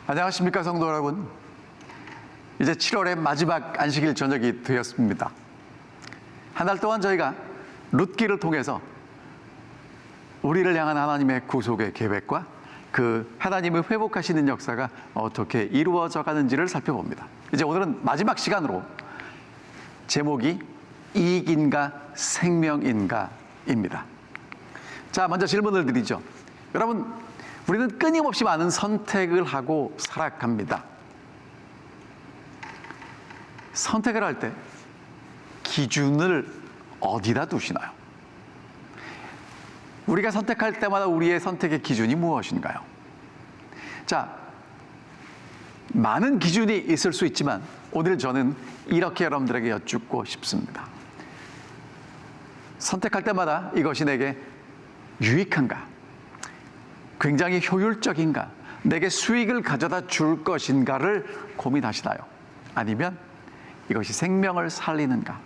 안녕하십니까 성도 여러분. 이제 7월의 마지막 안식일 저녁이 되었습니다. 한 달 동안 저희가 룻기를 통해서 우리를 향한 하나님의 구속의 계획과 그 하나님의 회복하시는 역사가 어떻게 이루어져 가는지를 살펴봅니다. 이제 오늘은 마지막 시간으로 제목이 이익인가 생명인가입니다. 자, 먼저 질문을 드리죠. 여러분, 우리는 끊임없이 많은 선택을 하고 살아갑니다. 선택을 할 때 기준을 어디다 두시나요? 우리가 선택할 때마다 우리의 선택의 기준이 무엇인가요? 자, 많은 기준이 있을 수 있지만 오늘 저는 이렇게 여러분들에게 여쭙고 싶습니다. 선택할 때마다 이것이 내게 유익한가? 굉장히 효율적인가? 내게 수익을 가져다 줄 것인가를 고민하시나요? 아니면 이것이 생명을 살리는가?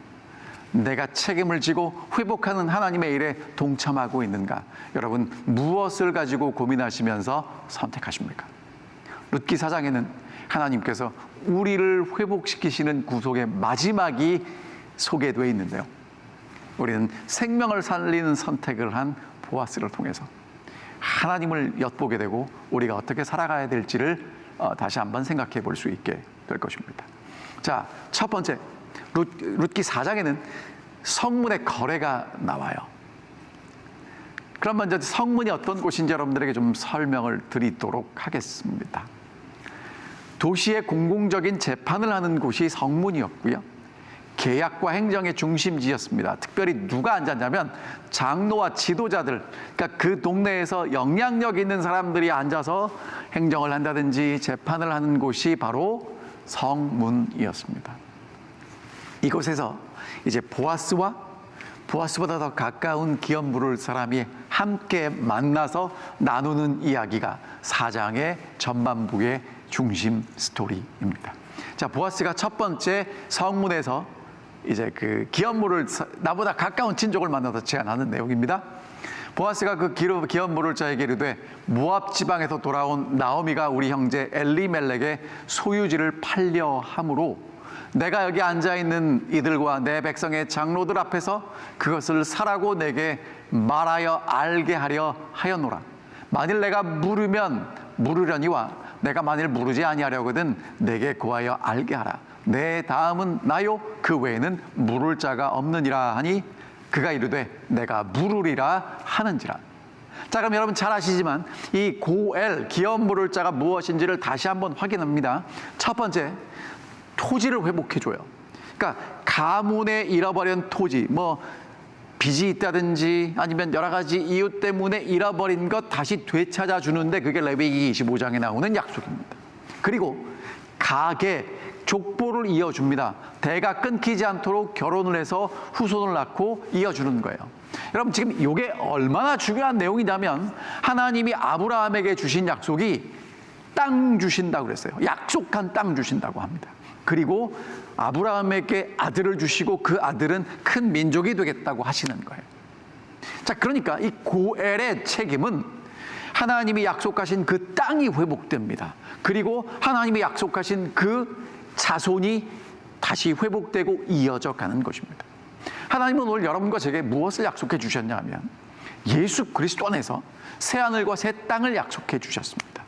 내가 책임을 지고 회복하는 하나님의 일에 동참하고 있는가? 여러분, 무엇을 가지고 고민하시면서 선택하십니까? 룻기 4장에는 하나님께서 우리를 회복시키시는 구속의 마지막이 소개되어 있는데요. 우리는 생명을 살리는 선택을 한 보아스를 통해서 하나님을 엿보게 되고 우리가 어떻게 살아가야 될지를 다시 한번 생각해 볼 수 있게 될 것입니다. 자, 첫 번째, 룻기 4장에는 성문의 거래가 나와요. 그럼 먼저 성문이 어떤 곳인지 여러분들에게 좀 설명을 드리도록 하겠습니다. 도시의 공공적인 재판을 하는 곳이 성문이었고요. 계약과 행정의 중심지였습니다. 특별히 누가 앉았냐면 장로와 지도자들, 그러니까 그 동네에서 영향력 있는 사람들이 앉아서 행정을 한다든지 재판을 하는 곳이 바로 성문이었습니다. 이곳에서 이제 보아스보다 더 가까운 기업 물을 사람이 함께 만나서 나누는 이야기가 4장의 전반부의 중심 스토리입니다. 자, 보아스가 첫 번째 성문에서 이제 그 기업 물을 나보다 가까운 친족을 만나서 제안하는 내용입니다. 보아스가 그 기업 물을 자에게 이르되 모압 지방에서 돌아온 나오미가 우리 형제 엘리멜렉의 소유지를 팔려 함으로 내가 여기 앉아있는 이들과 내 백성의 장로들 앞에서 그것을 사라고 내게 말하여 알게 하려 하였노라. 만일 내가 물으면 물으려니와 내가 만일 물으지 아니하려거든 내게 고하여 알게 하라. 내 다음은 나요 그 외에는 물을 자가 없느니라 하니 그가 이르되 내가 물으리라 하는지라. 자, 그럼 여러분 잘 아시지만 이 고엘 기업 물을 자가 무엇인지를 다시 한번 확인합니다. 첫 번째, 토지를 회복해줘요. 그러니까 가문에 잃어버린 토지, 뭐 빚이 있다든지 아니면 여러 가지 이유 때문에 잃어버린 것 다시 되찾아 주는데 그게 레위기 25장에 나오는 약속입니다. 그리고 가계, 족보를 이어줍니다. 대가 끊기지 않도록 결혼을 해서 후손을 낳고 이어주는 거예요. 여러분, 지금 이게 얼마나 중요한 내용이냐면 하나님이 아브라함에게 주신 약속이 땅 주신다고 그랬어요. 약속한 땅 주신다고 합니다. 그리고 아브라함에게 아들을 주시고 그 아들은 큰 민족이 되겠다고 하시는 거예요. 자, 그러니까 이 고엘의 책임은 하나님이 약속하신 그 땅이 회복됩니다. 그리고 하나님이 약속하신 그 자손이 다시 회복되고 이어져 가는 것입니다. 하나님은 오늘 여러분과 제게 무엇을 약속해 주셨냐 하면 예수 그리스도 안에서 새 하늘과 새 땅을 약속해 주셨습니다.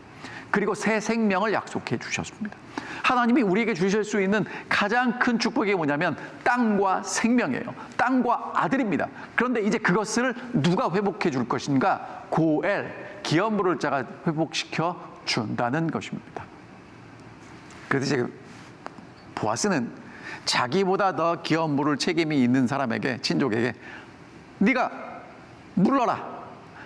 그리고 새 생명을 약속해 주셨습니다. 하나님이 우리에게 주실 수 있는 가장 큰 축복이 뭐냐면 땅과 생명이에요. 땅과 아들입니다. 그런데 이제 그것을 누가 회복해 줄 것인가? 고엘, 기업 물을 자가 회복시켜 준다는 것입니다. 그래서 이제 보아스는 자기보다 더 기업 물을 책임이 있는 사람에게, 친족에게 네가 물러라,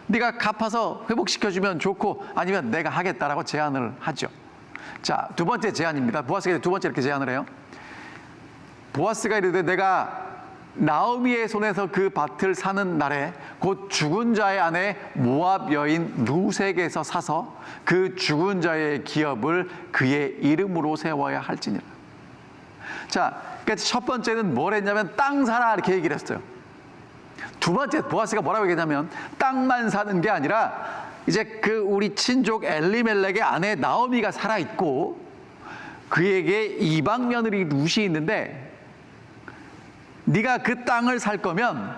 네가 갚아서 회복시켜주면 좋고 아니면 내가 하겠다라고 제안을 하죠. 자, 두 번째 제안입니다. 보아스가 두 번째 이렇게 제안을 해요. 보아스가 이르되 내가 나오미의 손에서 그 밭을 사는 날에 곧 죽은 자의 아내 모압 여인 룻에게서 사서 그 죽은 자의 기업을 그의 이름으로 세워야 할지니라. 자, 그러니까 첫 번째는 뭘 했냐면 땅 사라 이렇게 얘기를 했어요. 두 번째 보아스가 뭐라고 얘기했냐면 땅만 사는 게 아니라 이제 그 우리 친족 엘리멜렉의 아내 나오미가 살아 있고 그에게 이방 며느리 룻이 있는데 네가 그 땅을 살 거면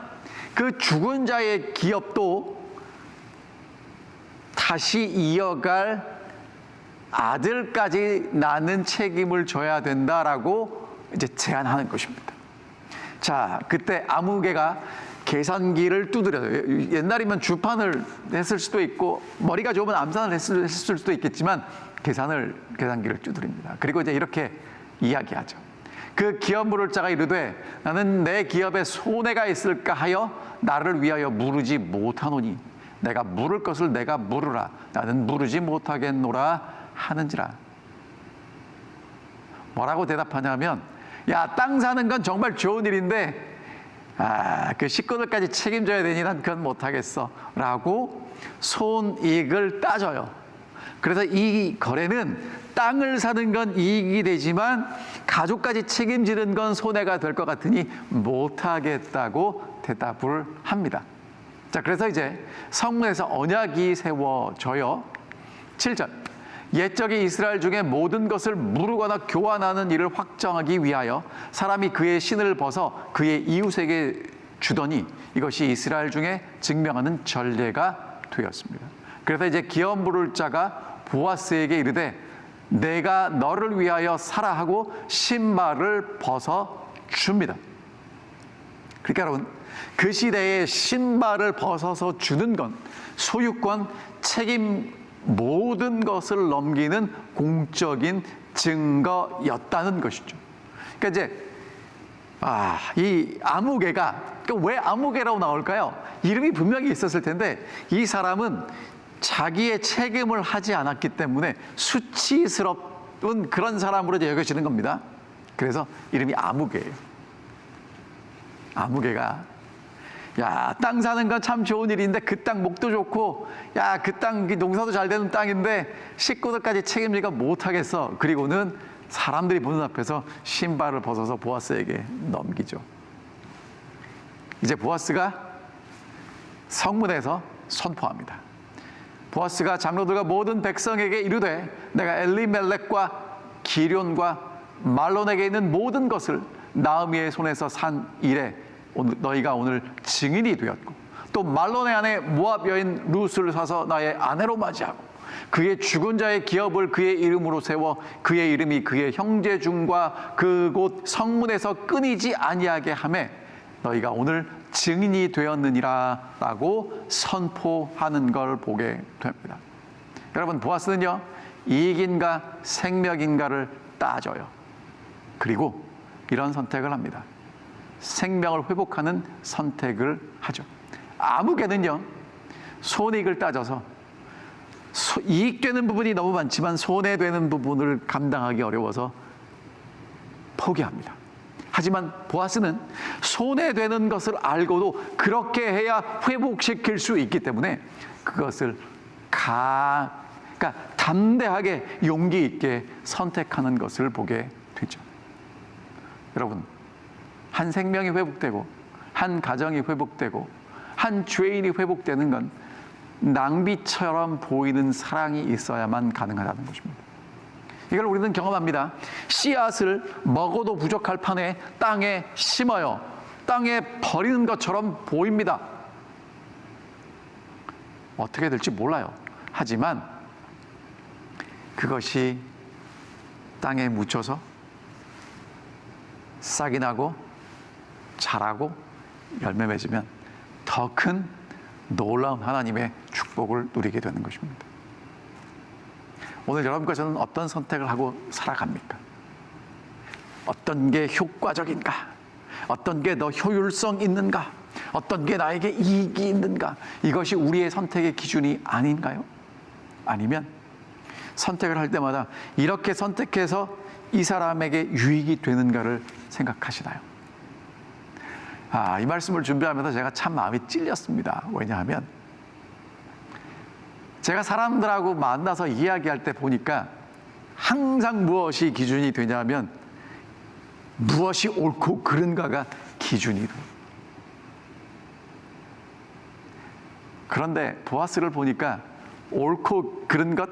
그 죽은 자의 기업도 다시 이어갈 아들까지 낳는 책임을 져야 된다라고 이제 제안하는 것입니다. 자, 그때 아무개가 계산기를 두드려요. 옛날이면 주판을 했을 수도 있고 머리가 좋으면 암산을 했을 수도 있겠지만 계산기를 두드립니다. 그리고 이제 이렇게 이야기하죠. 그 기업 물을 자가 이르되 나는 내 기업에 손해가 있을까 하여 나를 위하여 물으지 못하노니 내가 물을 것을 내가 물으라 나는 물으지 못하겠노라 하는지라. 뭐라고 대답하냐면 야, 땅 사는 건 정말 좋은 일인데 그 식구들까지 책임져야 되니 난 그건 못하겠어 라고 손익을 따져요. 그래서 이 거래는 땅을 사는 건 이익이 되지만 가족까지 책임지는 건 손해가 될 것 같으니 못하겠다고 대답을 합니다. 자, 그래서 이제 성문에서 언약이 세워져요. 7절 옛적에 이스라엘 중에 모든 것을 무르거나 교환하는 일을 확정하기 위하여 사람이 그의 신을 벗어 그의 이웃에게 주더니 이것이 이스라엘 중에 증명하는 전례가 되었습니다. 그래서 이제 기업 물을 자가 보아스에게 이르되 내가 너를 위하여 사라 하고 신발을 벗어 줍니다. 그러니까 여러분 그 시대에 신발을 벗어서 주는 건 소유권, 책임 모든 것을 넘기는 공적인 증거였다는 것이죠. 그러니까 이제 이 아무개가 왜 아무개라고 나올까요? 이름이 분명히 있었을 텐데 이 사람은 자기의 책임을 하지 않았기 때문에 수치스러운 그런 사람으로 여겨지는 겁니다. 그래서 이름이 아무개예요. 아무개가 야, 땅 사는 건 참 좋은 일인데 그 땅 목도 좋고 야, 그 땅 농사도 잘 되는 땅인데 식구들까지 책임지가 못하겠어. 그리고는 사람들이 보는 앞에서 신발을 벗어서 보아스에게 넘기죠. 이제 보아스가 성문에서 선포합니다. 보아스가 장로들과 모든 백성에게 이르되 내가 엘리멜렉과 기럨과 말론에게 있는 모든 것을 나오미의 손에서 산 일에 너희가 오늘 증인이 되었고 또 말론의 아내 모압 여인 룻을 사서 나의 아내로 맞이하고 그의 죽은 자의 기업을 그의 이름으로 세워 그의 이름이 그의 형제 중과 그곳 성문에서 끊이지 아니하게 하매 너희가 오늘 증인이 되었느니라 라고 선포하는 걸 보게 됩니다. 여러분 보아스는요 이익인가 생명인가를 따져요. 그리고 이런 선택을 합니다. 생명을 회복하는 선택을 하죠. 아무개는요 손익을 따져서 이익되는 부분이 너무 많지만 손해되는 부분을 감당하기 어려워서 포기합니다. 하지만 보아스는 손해되는 것을 알고도 그렇게 해야 회복시킬 수 있기 때문에 그것을 그러니까 담대하게 용기 있게 선택하는 것을 보게 되죠. 여러분 한 생명이 회복되고 한 가정이 회복되고 한 죄인이 회복되는 건 낭비처럼 보이는 사랑이 있어야만 가능하다는 것입니다. 이걸 우리는 경험합니다. 씨앗을 먹어도 부족할 판에 땅에 심어요. 땅에 버리는 것처럼 보입니다. 어떻게 될지 몰라요. 하지만 그것이 땅에 묻혀서 싹이 나고 자라고 열매 맺으면 더 큰 놀라운 하나님의 축복을 누리게 되는 것입니다. 오늘 여러분과 저는 어떤 선택을 하고 살아갑니까? 어떤 게 효과적인가? 어떤 게 더 효율성 있는가? 어떤 게 나에게 이익이 있는가? 이것이 우리의 선택의 기준이 아닌가요? 아니면 선택을 할 때마다 이렇게 선택해서 이 사람에게 유익이 되는가를 생각하시나요? 이 말씀을 준비하면서 제가 참 마음이 찔렸습니다. 왜냐하면 제가 사람들하고 만나서 이야기할 때 보니까 항상 무엇이 기준이 되냐면 무엇이 옳고 그른가가 기준이 돼요. 그런데 보아스를 보니까 옳고 그른 것,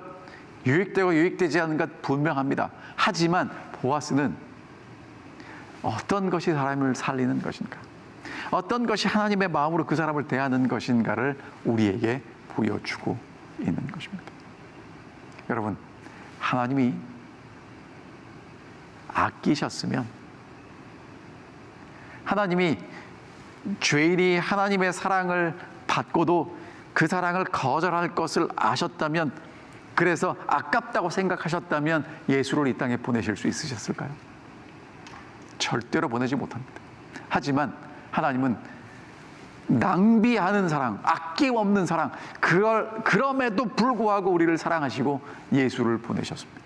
유익되고 유익되지 않은 것 분명합니다. 하지만 보아스는 어떤 것이 사람을 살리는 것인가, 어떤 것이 하나님의 마음으로 그 사람을 대하는 것인가를 우리에게 보여주고 있는 것입니다. 여러분, 하나님이 아끼셨으면, 하나님이 죄인이 하나님의 사랑을 받고도 그 사랑을 거절할 것을 아셨다면, 그래서 아깝다고 생각하셨다면 예수를 이 땅에 보내실 수 있으셨을까요? 절대로 보내지 못합니다. 하지만 하나님은 낭비하는 사랑, 아낌없는 사랑, 그럼에도 불구하고 우리를 사랑하시고 예수를 보내셨습니다.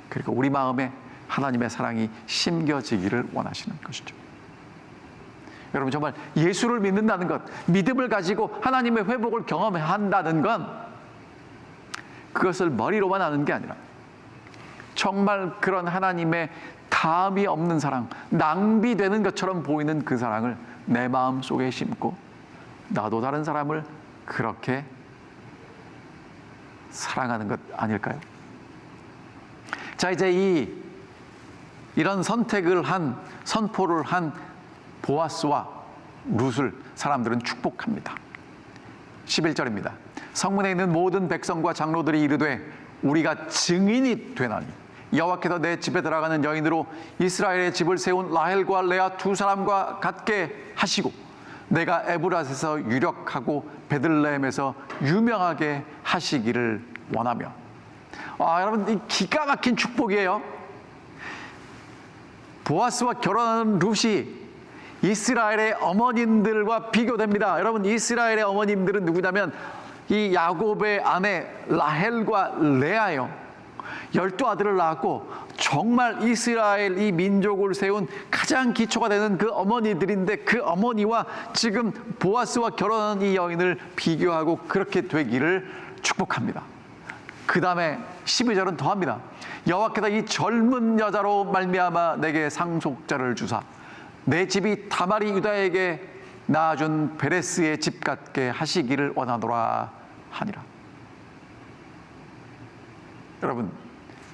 그리고 우리 마음에 하나님의 사랑이 심겨지기를 원하시는 것이죠. 여러분, 정말 예수를 믿는다는 것, 믿음을 가지고 하나님의 회복을 경험한다는 건 그것을 머리로만 아는 게 아니라 정말 그런 하나님의 다함이 없는 사랑, 낭비되는 것처럼 보이는 그 사랑을 내 마음 속에 심고 나도 다른 사람을 그렇게 사랑하는 것 아닐까요? 자, 이제 이런 선택을 한, 선포를 한 보아스와 룻을 사람들은 축복합니다. 11절입니다. 성문에 있는 모든 백성과 장로들이 이르되 우리가 증인이 되나니 여호와께서 내 집에 들어가는 여인으로 이스라엘의 집을 세운 라헬과 레아 두 사람과 같게 하시고 내가 에브라스에서 유력하고 베들레헴에서 유명하게 하시기를 원하며. 여러분, 이 기가 막힌 축복이에요. 보아스와 결혼하는 룻이 이스라엘의 어머님들과 비교됩니다. 여러분, 이스라엘의 어머님들은 누구냐면 이 야곱의 아내 라헬과 레아요. 12아들을 낳았고 정말 이스라엘 이 민족을 세운 가장 기초가 되는 그 어머니들인데, 그 어머니와 지금 보아스와 결혼한 이 여인을 비교하고 그렇게 되기를 축복합니다. 그 다음에 12절은 더합니다. 여호와께서 이 젊은 여자로 말미암아 내게 상속자를 주사 내 집이 다말이 유다에게 낳아준 베레스의 집 같게 하시기를 원하노라 하니라. 여러분,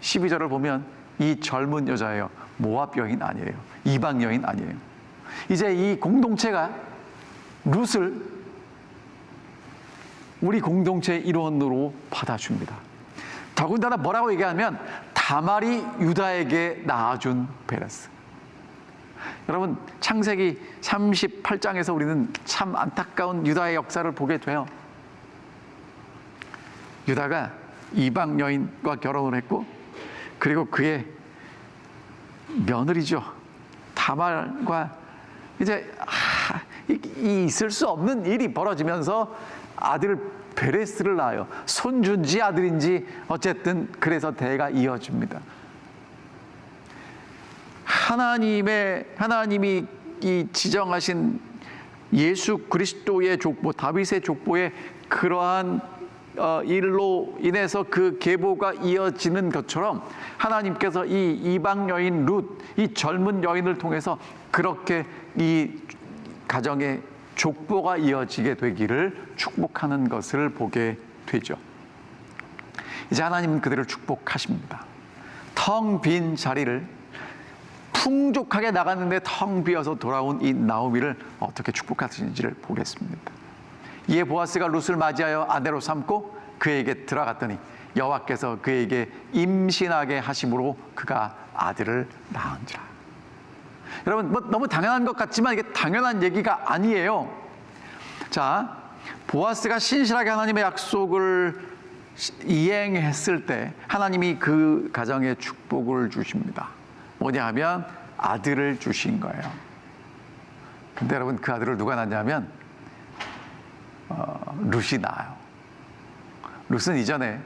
12절을 보면 이 젊은 여자예요. 모압 여인 아니에요. 이방 여인 아니에요. 이제 이 공동체가 룻을 우리 공동체의 일원으로 받아줍니다. 더군다나 뭐라고 얘기하면 다말이 유다에게 낳아준 베레스. 여러분, 창세기 38장에서 우리는 참 안타까운 유다의 역사를 보게 돼요. 유다가 이방 여인과 결혼을 했고, 그리고 그의 며느리죠, 다말과 이제 있을 수 없는 일이 벌어지면서 아들 베레스를 낳아요. 손주인지 아들인지 어쨌든 그래서 대가 이어집니다. 하나님이 이 지정하신 예수 그리스도의 족보, 다윗의 족보에 그러한 일로 인해서 그 계보가 이어지는 것처럼 하나님께서 이 이방 여인 룻, 이 젊은 여인을 통해서 그렇게 이 가정의 족보가 이어지게 되기를 축복하는 것을 보게 되죠. 이제 하나님은 그들을 축복하십니다. 텅 빈 자리를 풍족하게 나갔는데 텅 비어서 돌아온 이 나오미를 어떻게 축복하시는지를 보겠습니다. 이에 보아스가 룻을 맞이하여 아내로 삼고 그에게 들어갔더니 여호와께서 그에게 임신하게 하심으로 그가 아들을 낳은지라. 여러분, 너무 당연한 것 같지만 이게 당연한 얘기가 아니에요. 자, 보아스가 신실하게 하나님의 약속을 이행했을 때 하나님이 그 가정에 축복을 주십니다. 뭐냐 하면 아들을 주신 거예요. 근데 여러분, 그 아들을 누가 낳냐면 룻이 낳아요. 룻은 이전에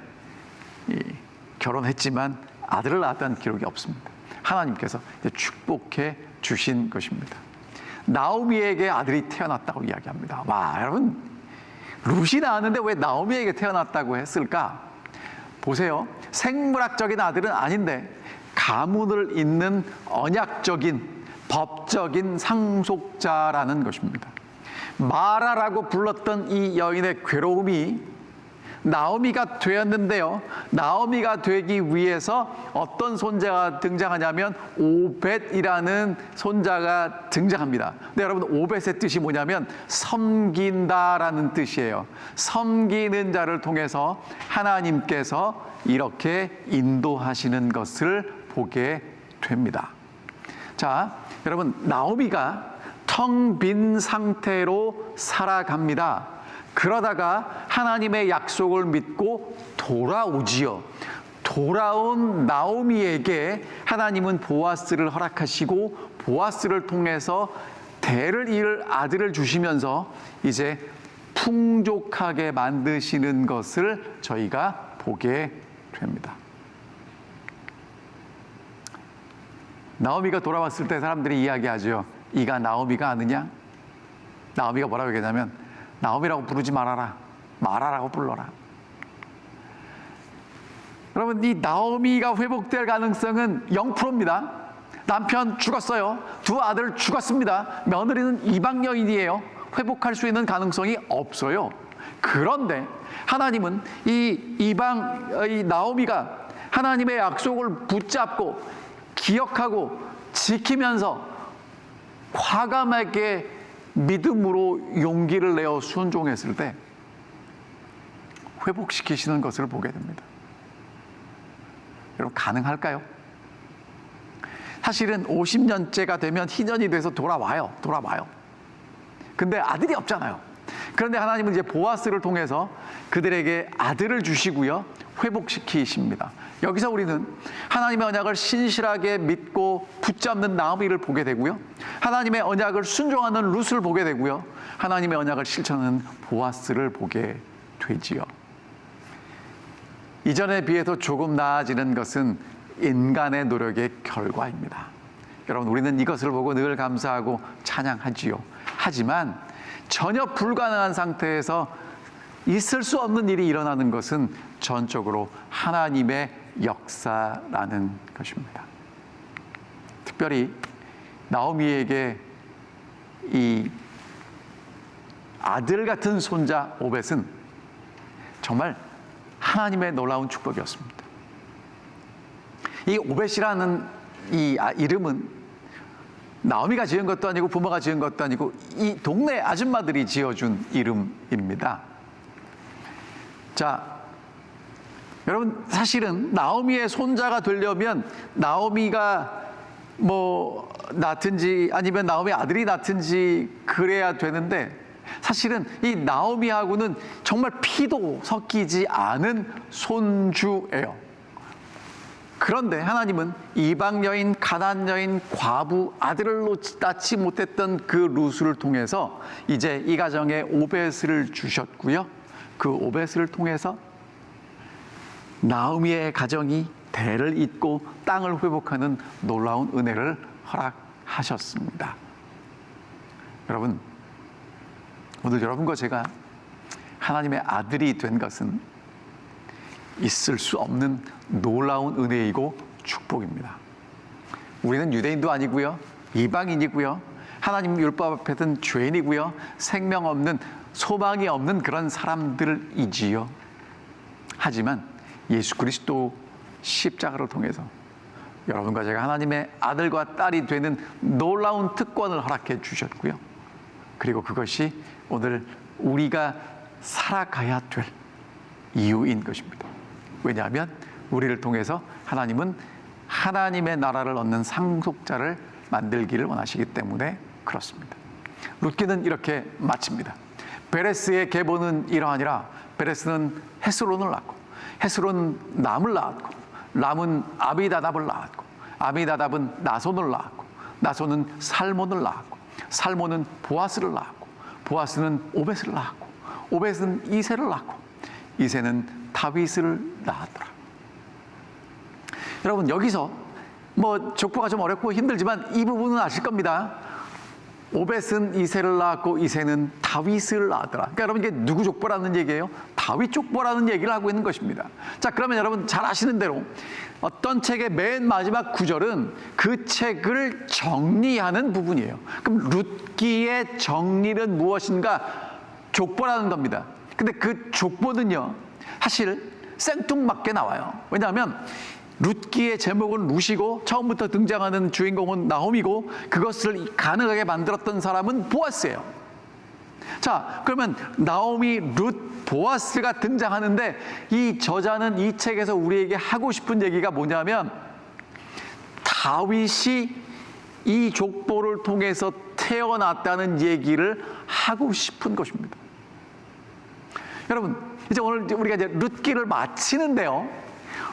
결혼했지만 아들을 낳았다는 기록이 없습니다. 하나님께서 축복해 주신 것입니다. 나오미에게 아들이 태어났다고 이야기합니다. 와, 여러분, 룻이 낳았는데 왜 나오미에게 태어났다고 했을까? 보세요. 생물학적인 아들은 아닌데 가문을 잇는 언약적인 법적인 상속자라는 것입니다. 마라라고 불렀던 이 여인의 괴로움이 나오미가 되었는데요. 나오미가 되기 위해서 어떤 손자가 등장하냐면 오벳이라는 손자가 등장합니다. 근데 여러분, 오벳의 뜻이 뭐냐면 섬긴다라는 뜻이에요. 섬기는 자를 통해서 하나님께서 이렇게 인도하시는 것을 보게 됩니다. 자, 여러분, 나오미가 텅 빈 상태로 살아갑니다. 그러다가 하나님의 약속을 믿고 돌아오지요. 돌아온 나오미에게 하나님은 보아스를 허락하시고 보아스를 통해서 대를 이을 아들을 주시면서 이제 풍족하게 만드시는 것을 저희가 보게 됩니다. 나오미가 돌아왔을 때 사람들이 이야기하죠. 이가 나오미가 아느냐? 나오미가 뭐라고 얘기하냐면 나오미라고 부르지 말아라. 마라라고 불러라. 여러분, 이 나오미가 회복될 가능성은 0%입니다. 남편 죽었어요. 두 아들 죽었습니다. 며느리는 이방 여인이에요. 회복할 수 있는 가능성이 없어요. 그런데 하나님은 이 나오미가 하나님의 약속을 붙잡고 기억하고 지키면서 과감하게 믿음으로 용기를 내어 순종했을 때 회복시키시는 것을 보게 됩니다. 여러분, 가능할까요? 사실은 50년째가 되면 희년이 돼서 돌아와요. 근데 아들이 없잖아요. 그런데 하나님은 이제 보아스를 통해서 그들에게 아들을 주시고요, 회복시키십니다. 여기서 우리는 하나님의 언약을 신실하게 믿고 붙잡는 나오미를 보게 되고요, 하나님의 언약을 순종하는 룻을 보게 되고요, 하나님의 언약을 실천하는 보아스를 보게 되지요. 이전에 비해서 조금 나아지는 것은 인간의 노력의 결과입니다. 여러분, 우리는 이것을 보고 늘 감사하고 찬양하지요. 하지만 전혀 불가능한 상태에서 있을 수 없는 일이 일어나는 것은 전적으로 하나님의 역사라는 것입니다. 특별히 나오미에게 이 아들 같은 손자 오벳은 정말 하나님의 놀라운 축복이었습니다. 이 오벳이라는 이 이름은 나오미가 지은 것도 아니고 부모가 지은 것도 아니고 이 동네 아줌마들이 지어준 이름입니다. 자, 여러분, 사실은 나오미의 손자가 되려면 나오미가 뭐 낳든지 아니면 나오미 아들이 낳든지 그래야 되는데, 사실은 이 나오미하고는 정말 피도 섞이지 않은 손주예요. 그런데 하나님은 이방 여인, 가나안 여인, 과부, 아들을 낳지 못했던 그 룻을 통해서 이제 이 가정에 오벳을 주셨고요, 그 오벳을 통해서 나오미의 가정이 대를 잇고 땅을 회복하는 놀라운 은혜를 허락하셨습니다. 여러분, 오늘 여러분과 제가 하나님의 아들이 된 것은 있을 수 없는 놀라운 은혜이고 축복입니다. 우리는 유대인도 아니고요, 이방인이고요, 하나님 율법 앞에는 죄인이고요, 생명 없는, 소망이 없는 그런 사람들이지요. 하지만 예수 그리스도 십자가를 통해서 여러분과 제가 하나님의 아들과 딸이 되는 놀라운 특권을 허락해 주셨고요, 그리고 그것이 오늘 우리가 살아가야 될 이유인 것입니다. 왜냐하면 우리를 통해서 하나님은 하나님의 나라를 얻는 상속자를 만들기를 원하시기 때문에 그렇습니다. 룻기는 이렇게 마칩니다. 베레스의 계보는 이러하니라. 베레스는 헤스론을 낳고, 헤스론은 람을 낳았고, 람은 아비다답을 낳았고, 아비다답은 나손을 낳았고, 나손은 살몬을 낳았고, 살몬은 보아스를 낳았고, 보아스는 오벳을 낳았고, 오벳은 이새를 낳고, 이새는 다윗을 낳았더라. 여러분, 여기서 뭐 족보가 좀 어렵고 힘들지만 이 부분은 아실 겁니다. 오벳은 이새를 낳았고 이새는 다윗을 낳았더라. 그러니까 여러분, 이게 누구 족보라는 얘기예요? 다윗 족보라는 얘기를 하고 있는 것입니다. 자, 그러면 여러분 잘 아시는 대로 어떤 책의 맨 마지막 구절은 그 책을 정리하는 부분이에요. 그럼 룻기의 정리는 무엇인가? 족보라는 겁니다. 근데 그 족보는요, 사실 생뚱맞게 나와요. 왜냐하면 룻기의 제목은 룻이고 처음부터 등장하는 주인공은 나오미고 그것을 가능하게 만들었던 사람은 보아스예요. 자, 그러면 나오미, 룻, 보아스가 등장하는데 이 저자는 이 책에서 우리에게 하고 싶은 얘기가 뭐냐면 다윗이 이 족보를 통해서 태어났다는 얘기를 하고 싶은 것입니다. 여러분, 이제 오늘 우리가 이제 룻기를 마치는데요.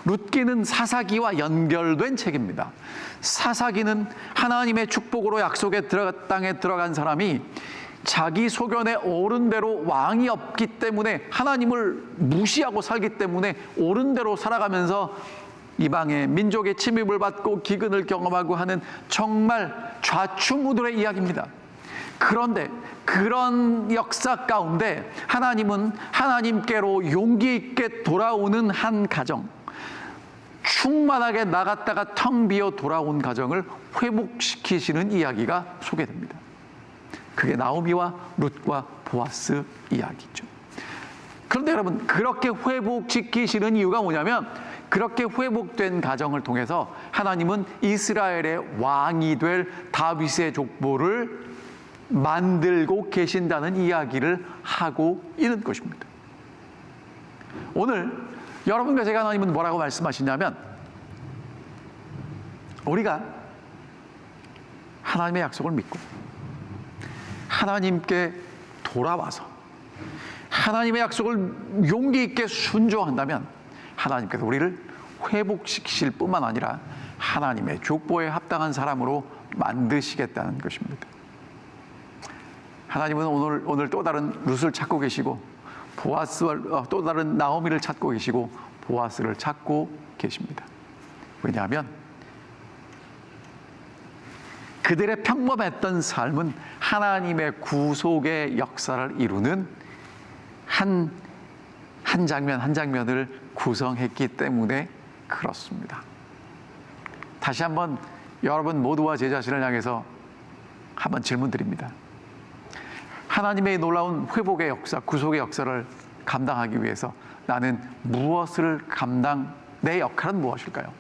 룻기는 사사기와 연결된 책입니다. 사사기는 하나님의 축복으로 약속의 땅에 들어간 사람이 자기 소견에 옳은 대로 왕이 없기 때문에 하나님을 무시하고 살기 때문에 옳은 대로 살아가면서 이방의 민족의 침입을 받고 기근을 경험하고 하는 정말 좌충우돌의 이야기입니다. 그런데 그런 역사 가운데 하나님은 하나님께로 용기 있게 돌아오는 한 가정, 충만하게 나갔다가 텅 비어 돌아온 가정을 회복시키시는 이야기가 소개됩니다. 그게 나오미와 룻과 보아스 이야기죠. 그런데 여러분, 그렇게 회복시키시는 이유가 뭐냐면 그렇게 회복된 가정을 통해서 하나님은 이스라엘의 왕이 될 다윗의 족보를 만들고 계신다는 이야기를 하고 있는 것입니다. 오늘 여러분과 제가 하나님은 뭐라고 말씀하시냐면 우리가 하나님의 약속을 믿고 하나님께 돌아와서 하나님의 약속을 용기 있게 순종한다면 하나님께서 우리를 회복시키실 뿐만 아니라 하나님의 족보에 합당한 사람으로 만드시겠다는 것입니다. 하나님은 오늘 또 다른 룻을 찾고 계시고 보아스와 또 다른 나오미를 찾고 계시고 보아스를 찾고 계십니다. 왜냐하면 그들의 평범했던 삶은 하나님의 구속의 역사를 이루는 한 장면 한 장면을 구성했기 때문에 그렇습니다. 다시 한번 여러분 모두와 제 자신을 향해서 한번 질문 드립니다. 하나님의 놀라운 회복의 역사, 구속의 역사를 감당하기 위해서 나는 무엇을 내 역할은 무엇일까요?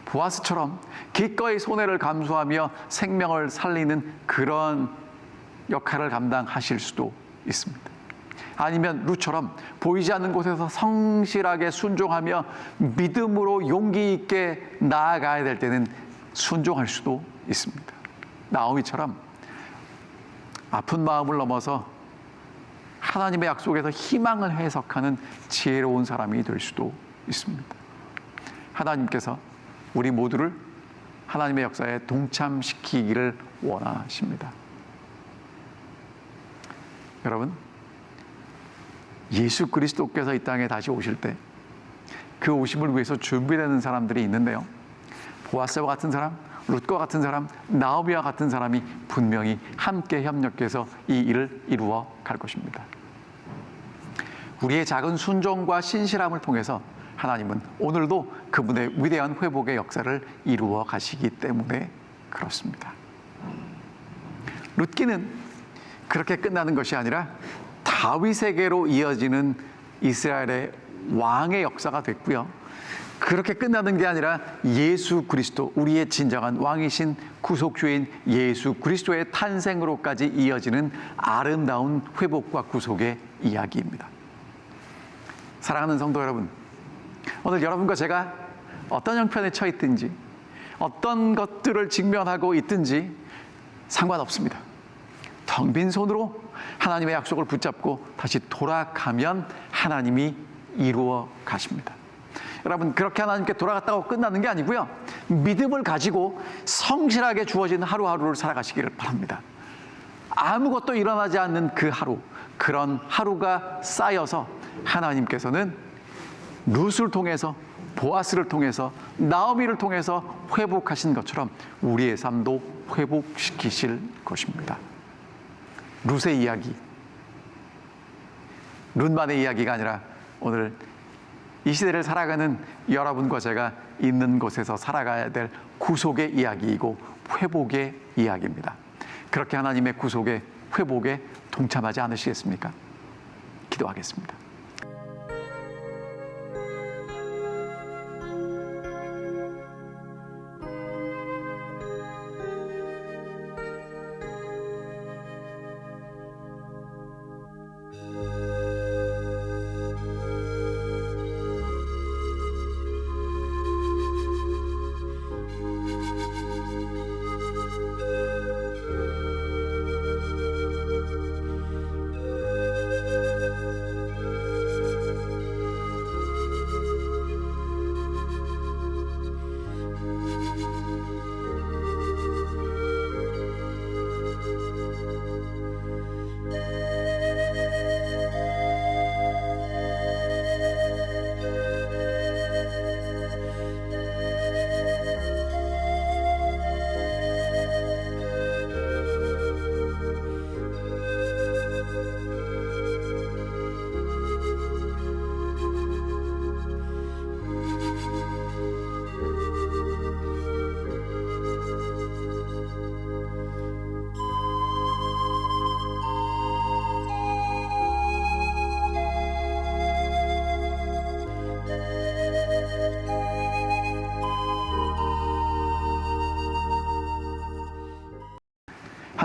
보아스처럼 기꺼이 손해를 감수하며 생명을 살리는 그런 역할을 감당하실 수도 있습니다. 아니면 룻처럼 보이지 않는 곳에서 성실하게 순종하며 믿음으로 용기 있게 나아가야 될 때는 순종할 수도 있습니다. 나오미처럼 아픈 마음을 넘어서 하나님의 약속에서 희망을 해석하는 지혜로운 사람이 될 수도 있습니다. 하나님께서 우리 모두를 하나님의 역사에 동참시키기를 원하십니다. 여러분, 예수 그리스도께서 이 땅에 다시 오실 때 그 오심을 위해서 준비되는 사람들이 있는데요. 보아스와 같은 사람, 룻과 같은 사람, 나오미와 같은 사람이 분명히 함께 협력해서 이 일을 이루어 갈 것입니다. 우리의 작은 순종과 신실함을 통해서 하나님은 오늘도 그분의 위대한 회복의 역사를 이루어 가시기 때문에 그렇습니다. 룻기는 그렇게 끝나는 것이 아니라 다윗에게로 이어지는 이스라엘의 왕의 역사가 됐고요. 그렇게 끝나는 게 아니라 예수 그리스도, 우리의 진정한 왕이신 구속주인 예수 그리스도의 탄생으로까지 이어지는 아름다운 회복과 구속의 이야기입니다. 사랑하는 성도 여러분, 오늘 여러분과 제가 어떤 형편에 처해 있든지 어떤 것들을 직면하고 있든지 상관없습니다. 텅 빈 손으로 하나님의 약속을 붙잡고 다시 돌아가면 하나님이 이루어 가십니다. 여러분, 그렇게 하나님께 돌아갔다고 끝나는 게 아니고요. 믿음을 가지고 성실하게 주어진 하루하루를 살아가시기를 바랍니다. 아무것도 일어나지 않는 그 하루, 그런 하루가 쌓여서 하나님께서는 룻을 통해서, 보아스를 통해서, 나오미를 통해서 회복하신 것처럼 우리의 삶도 회복시키실 것입니다. 룻의 이야기, 룻만의 이야기가 아니라 오늘 이 시대를 살아가는 여러분과 제가 있는 곳에서 살아가야 될 구속의 이야기이고 회복의 이야기입니다. 그렇게 하나님의 구속의 회복에 동참하지 않으시겠습니까? 기도하겠습니다.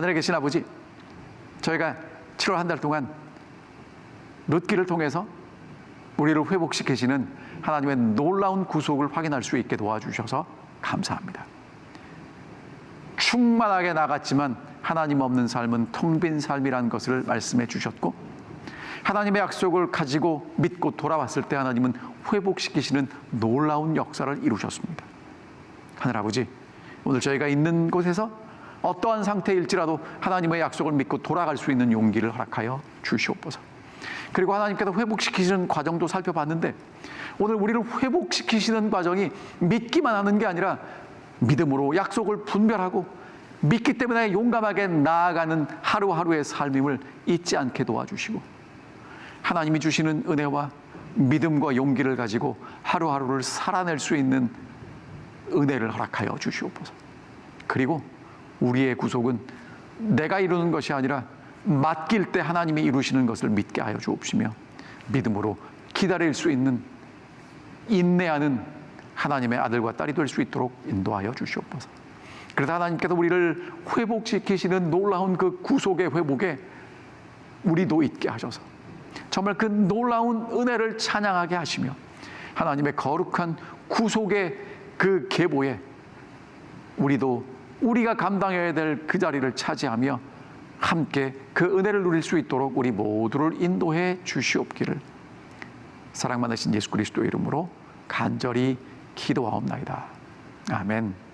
하늘에 계신 아버지, 저희가 7월 한 달 동안 룻기를 통해서 우리를 회복시키시는 하나님의 놀라운 구속을 확인할 수 있게 도와주셔서 감사합니다. 충만하게 나갔지만 하나님 없는 삶은 텅 빈 삶이라는 것을 말씀해 주셨고, 하나님의 약속을 가지고 믿고 돌아왔을 때 하나님은 회복시키시는 놀라운 역사를 이루셨습니다. 하늘아버지, 오늘 저희가 있는 곳에서 어떠한 상태일지라도 하나님의 약속을 믿고 돌아갈 수 있는 용기를 허락하여 주시옵소서. 그리고 하나님께서 회복시키시는 과정도 살펴봤는데, 오늘 우리를 회복시키시는 과정이 믿기만 하는 게 아니라 믿음으로 약속을 분별하고 믿기 때문에 용감하게 나아가는 하루하루의 삶임을 잊지 않게 도와주시고, 하나님이 주시는 은혜와 믿음과 용기를 가지고 하루하루를 살아낼 수 있는 은혜를 허락하여 주시옵소서. 그리고 우리의 구속은 내가 이루는 것이 아니라 맡길 때 하나님이 이루시는 것을 믿게 하여 주옵시며, 믿음으로 기다릴 수 있는 인내하는 하나님의 아들과 딸이 될 수 있도록 인도하여 주시옵소서. 그래서 하나님께서 우리를 회복시키시는 놀라운 그 구속의 회복에 우리도 있게 하셔서 정말 그 놀라운 은혜를 찬양하게 하시며, 하나님의 거룩한 구속의 그 계보에 우리도 우리가 감당해야 될 그 자리를 차지하며 함께 그 은혜를 누릴 수 있도록 우리 모두를 인도해 주시옵기를 사랑 많으신 예수 그리스도의 이름으로 간절히 기도하옵나이다. 아멘.